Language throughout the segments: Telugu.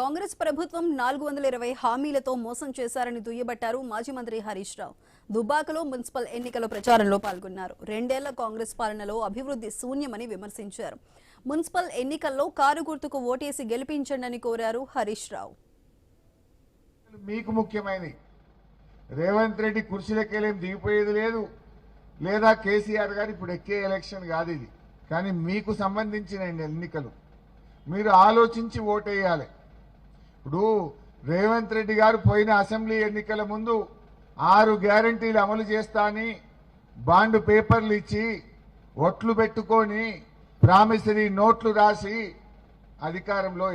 కాంగ్రెస్ ప్రభుత్వం 420 హామీలతో మోసం చేశారని దుయ్యబట్టారు మాజీ మంత్రి హరీష్ రావు. దుబ్బాకలో మున్సిపల్ ఎన్నికల ప్రచారంలో పాల్గొన్నారు. రెండేళ్ల కాంగ్రెస్ పాలనలో అభివృద్ధి శూన్యమని విమర్శించారు. మున్సిపల్ ఎన్నికల్లో కారు గుర్తుకు ఓటేసి గెలిపించండి కోరారు హరీష్ రావు. మీకు ముఖ్యమైనది రేవంత్ రెడ్డి కుర్చీలకేలేం దిగిపోయేది లేదు, లేదా కేసీఆర్ గారు ఇప్పుడు ఎక్కే ఎలక్షన్ కాదు ఇది. కానీ మీకు సంబంధించిన ఎన్నికలు మీరు ఆలోచించి ఓటేయాలి. ఇప్పుడు రేవంత్ రెడ్డి గారు పోయిన అసెంబ్లీ ఎన్నికల ముందు 6 గ్యారంటీలు అమలు చేస్తా అని బాండ్ పేపర్లు ఇచ్చి ఒట్లు పెట్టుకొని ప్రామిసరీ నోట్లు రాసి అధికారంలో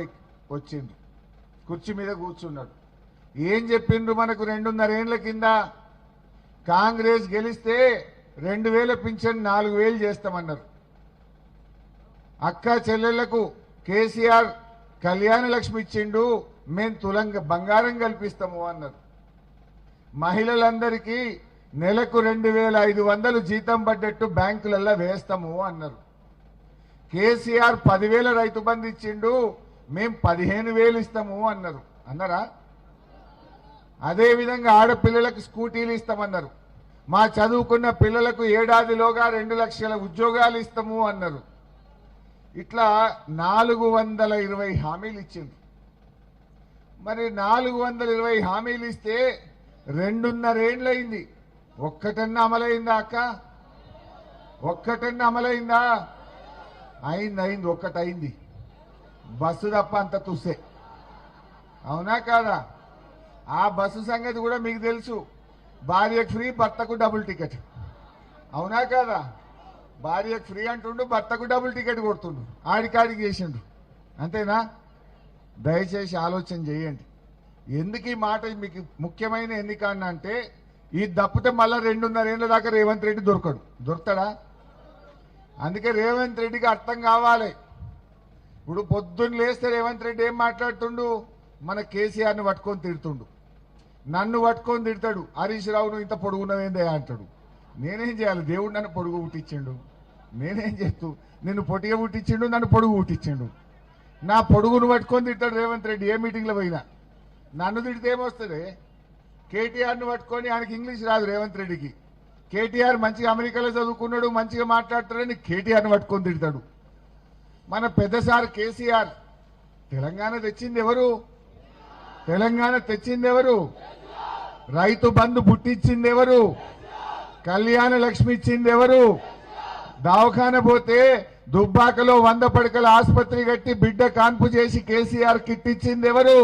వచ్చిండు, కుర్చీ మీద కూర్చున్నాడు. ఏం చెప్పిండ్రు మనకు 2.5 ఏళ్ల కింద? కాంగ్రెస్ గెలిస్తే 2000 పింఛన్ 4000 చేస్తామన్నారు. అక్క చెల్లెళ్లకు కేసీఆర్ కళ్యాణ లక్ష్మి ఇచ్చిండు, మేము తులంగా బంగారం కల్పిస్తాము అన్నారు. మహిళలందరికీ నెలకు 2500 జీతం పడ్డట్టు బ్యాంకులలో వేస్తాము అన్నారు. కేసీఆర్ 10,000 రైతు బంధు ఇచ్చిండు, మేము 15,000 ఇస్తాము అన్నారు. అన్నారా? అదేవిధంగా ఆడపిల్లలకు స్కూటీలు ఇస్తామన్నారు. మా చదువుకున్న పిల్లలకు ఏడాదిలోగా 2 లక్షల ఉద్యోగాలు ఇస్తాము అన్నారు. ఇట్లా 420 హామీలు ఇచ్చింది. మరి 420 హామీలు ఇస్తే 2.5 ఏళ్ళయింది. ఒక్కటన్నా అమలైందా అక్క? ఒక్కటన్నా అమలైందా? అయింది, ఒక్కటైంది. బస్సు తప్ప అంత తుస్సే. అవునా కాదా? ఆ బస్సు సంగతి కూడా మీకు తెలుసు. భార్యకు ఫ్రీ, భర్తకు డబుల్ టికెట్. అవునా కాదా? భార్యకు ఫ్రీ అంటుండు, భర్తకు డబుల్ టికెట్ కొడుతుండు, ఆడికాడికి చేసిండు. అంతేనా? దయచేసి ఆలోచన చేయండి. ఎందుకు ఈ మాట మీకు ముఖ్యమైన ఎన్నిక అంటే, ఈ దప్పితే మళ్ళా 2.5 ఏళ్ల దాకా రేవంత్ రెడ్డి దొరుకుతాడా? అందుకే రేవంత్ రెడ్డికి అర్థం కావాలి. ఇప్పుడు పొద్దున్న లేస్తే రేవంత్ రెడ్డి ఏం మాట్లాడుతుండు? మన కేసీఆర్ని పట్టుకొని తిడుతుండు, నన్ను పట్టుకొని తిడతాడు. హరీష్ రావును ఇంత పొడుగున్నవేందే అంటాడు. నేనేం చేయాలి? దేవుడు నన్ను పొడుగు పుట్టించిండు, నేనేం చేస్తూ? నిన్ను పొట్టిగా పుట్టించిండు, నన్ను పొడుగు పుట్టించిండు. నా పొడుగును పట్టుకొని తిట్టాడు రేవంత్ రెడ్డి. ఏ మీటింగ్లో పోయినా నన్ను తిడితే ఏమొస్తుంది? కేటీఆర్ను పట్టుకొని, ఆయనకి ఇంగ్లీష్ రాదు రేవంత్ రెడ్డికి. కేటీఆర్ మంచిగా అమెరికాలో చదువుకున్నాడు, మంచిగా మాట్లాడతాడని కేటీఆర్ను పట్టుకొని తిడతాడు. మన పెద్దసారి కేసీఆర్ తెలంగాణ తెచ్చింది ఎవరు? తెలంగాణ తెచ్చింది ఎవరు? రైతు బంధు పుట్టించింది ఎవరు? కళ్యాణ లక్ష్మి ఇచ్చింది ఎవరు? దవాఖాన పోతే దుబ్బాకలో 100 పడకల ఆసుపత్రి కట్టి బిడ్డ కాన్పు చేసి కేసీఆర్ కిట్ ఇచ్చింది ఎవరు?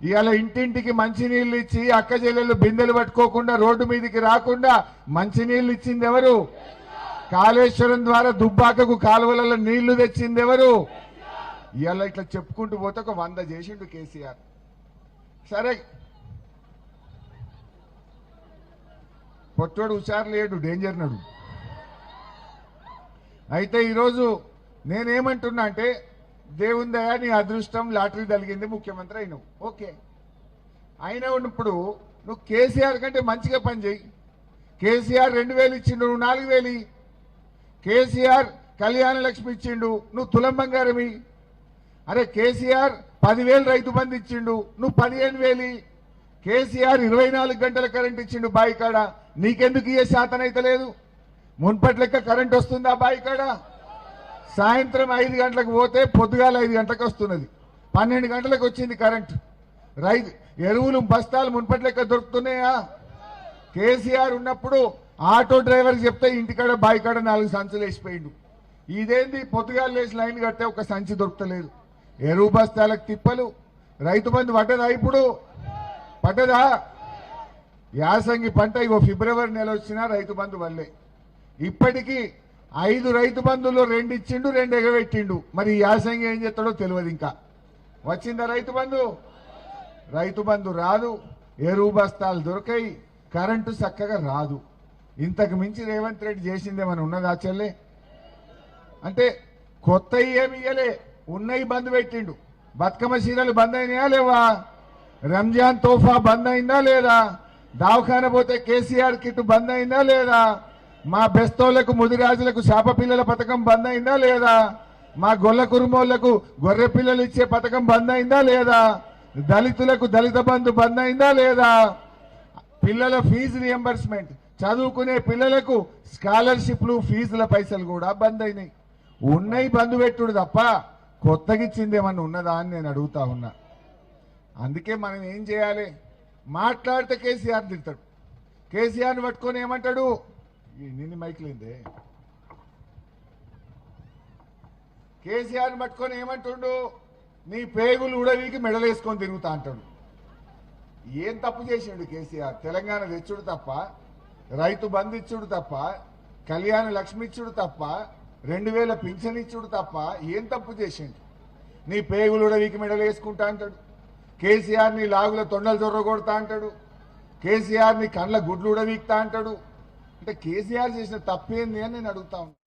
ఇవాళ ఇంటింటికి మంచినీళ్ళు ఇచ్చి అక్క చెల్లెళ్ళు బిందెలు పట్టుకోకుండా రోడ్డు మీదకి రాకుండా మంచినీళ్ళు ఇచ్చింది ఎవరు? కాళేశ్వరం ద్వారా దుబ్బాకకు కాలువలలో నీళ్లు తెచ్చింది ఎవరు? ఇవాళ ఇట్లా చెప్పుకుంటూ పోతే ఒక 100 చేసిండు కేసీఆర్. సరే, పొట్టోడు హుషారు లేడు, డేంజర్ నడు. అయితే ఈరోజు నేనేమంటున్నా అంటే, దేవుని దయ నీ అదృష్టం లాటరీ తగిలింది, ముఖ్యమంత్రి అయినావు. ఓకే, అయినా ఉన్నప్పుడు నువ్వు కేసీఆర్ కంటే మంచిగా పనిచేయి. కేసీఆర్ 2,000 ఇచ్చిండు, నువ్వు 4,000. కేసీఆర్ కళ్యాణ లక్ష్మి ఇచ్చిండు, నువ్వు తులం బంగారమి. అరే కేసీఆర్ 10,000 రైతు బంధు ఇచ్చిండు, నువ్వు 15,000. కేసీఆర్ 24 గంటల కరెంట్ ఇచ్చిండు బాయికాడ, నీకెందుకు ఇయ్యే శాతం అయితే లేదు? మున్పటి లెక్క కరెంట్ వస్తుందా బాయికాడ? సాయంత్రం 5 గంటలకు పోతే పొద్దుగాల 5 గంటలకు వస్తున్నది, 12 గంటలకు వచ్చింది కరెంట్. ఎరువులు బస్తాలు మున్పటి లెక్క దొరుకుతున్నాయా? కేసీఆర్ ఉన్నప్పుడు ఆటో డ్రైవర్కి చెప్తే ఇంటికాడ బాయికాడ 4 సంచులు వేసిపోయిండు. ఇదేంది? పొద్దుగాల లేచి లైన్ కడితే ఒక సంచి దొరకలేదు. ఎరువు బస్తాలకు తిప్పలు. రైతు బంధు పడ్డదా? ఇప్పుడు పడ్డదా? యాసంగి పంట ఇగో ఫిబ్రవరి నెల వచ్చినా రైతు బంధు వల్లే. ఇప్పటికీ 5 రైతు బంధులు 2 ఇచ్చిండు, 2 ఎగబెట్టిండు. మరి యాసంగి ఏం చేస్తాడో తెలియదు. ఇంకా వచ్చిందా రైతు బంధు? రైతు బంధు రాదు, ఎరువు బస్తాలు దొరకాయి, కరెంటు చక్కగా రాదు. ఇంతకు మించి రేవంత్ రెడ్డి చేసిందేమని ఉన్నదా చెల్లె? అంటే కొత్త ఏమి ఇయ్యలే, ఉన్నవి బంద్ పెట్టిండు. బతుకమ్మ చీరలు బంద్ అయినాయా లేవా? రంజాన్ తోఫా బంద్ అయిందా లేదా? దవాఖాన పోతే కేసీఆర్ కిట్ బంద్ అయిందా లేదా? మా బెస్తోళ్లకు ముదిరాజులకు శాప పిల్లల పథకం బంద్ అయిందా లేదా? మా గొల్ల కురుమోళ్లకు గొర్రె పిల్లలు ఇచ్చే పథకం బంద్ అయిందా లేదా? దళితులకు దళిత బంధు బంద్ అయిందా లేదా? పిల్లల ఫీజు రియంబర్స్మెంట్, చదువుకునే పిల్లలకు స్కాలర్షిప్లు ఫీజుల పైసలు కూడా బంద్ అయినాయి. ఉన్నాయి బంధు పెట్టుడు తప్ప కొత్తగా ఇచ్చింది ఏమన్నా ఉన్నదా అని నేను అడుగుతా ఉన్నా. అందుకే మనం ఏం చేయాలి? మాట్లాడితే కేసీఆర్ తిడతాడు. కేసీఆర్ని పట్టుకొని ఏమంటాడు? నిన్ను మైక్లేందే. కేసీఆర్ని పట్టుకొని ఏమంటుండు? నీ పేగులు ఉడవీకి మెడలేసుకొని తిరుగుతా అంటాడు. ఏం తప్పు చేసిండు కేసీఆర్? తెలంగాణ తెచ్చుడు తప్ప, రైతు బంధు ఇచ్చుడు తప్ప, కళ్యాణ లక్ష్మి ఇచ్చుడు తప్ప, 2000 పింఛన్ ఇచ్చుడు తప్ప ఏం తప్పు చేసిండు? నీ పేగులు ఉడవీకి మెడలేసుకుంటా అంటాడు. కేసీఆర్ ని లాగుల తొండలు జొర్రగొడతా అంటాడు. కేసీఆర్ ని కండ్ల గుడ్లు ఉడవీక్తా అంటాడు. అంటే కేసీఆర్ చేసిన తప్పేంది అని నేను అడుగుతా ఉన్నాను.